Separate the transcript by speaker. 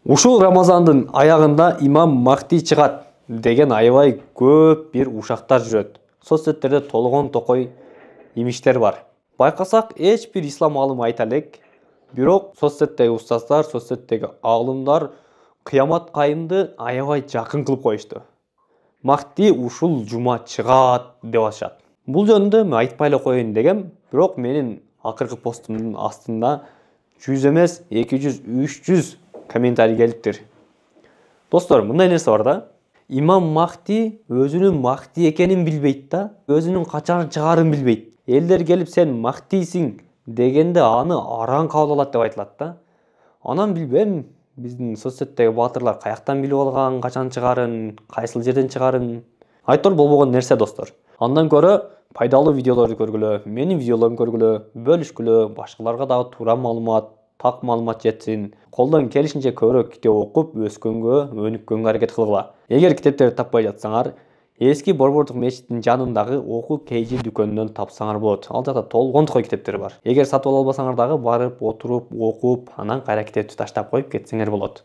Speaker 1: Ушул Рамазандын аягында имам Махди чыгат деген аябай көп бир ушактар жүрөт. Соцсеттерде толгон токой имиштер бар. Байкасак эч бир ислам алымы айта элек, бирок соцсеттеги устаздар, соцсеттеги алымдар кыямат кайымды аябай жакын кылып коюшту. Махди ушул жума чыгат деп атышат. Бул жөнүндө мен айтпай эле коеюн дегем, бирок менин акыркы постумдун астында 100 эмес 200-300 комментарий келиптир. Достор, мындай нерсе бар да. Имам Махди өзүнүн Махди экенин билбейт да, өзүнүн качан чыгарын билбейт. Элдер келип сен Махдисиң дегенде аны араң кабыл алат деп айтылат да. Анан билбем, биздин соцсеттеги баатырлар каяктан билип алган качан чыгарын, кайсыл жерден чыгарын. Айтор болбогон нерсе, достор. Андан көрө пайдалуу видеолорду көргүлө, менин видеолорумду көргүлө, бөлүшкүлө, башкаларга дагы туура маалымат, так маалымат жетсин. Колдон келишинче көбүрөөк китеп окуп, өнүккөнгө аракет кылгыла. Эгер китептерди таппай жатсаңар, эски Борбордук мечиттин жанындагы окуу кейжи дүкөнүнөн тапсаңар болот. Ал жакта толгон токой китептер бар. Эгер сатып ала албасаңар дагы барып, отуруп, окуп, анан кайра китепти таштап коюп кетсеңер болот.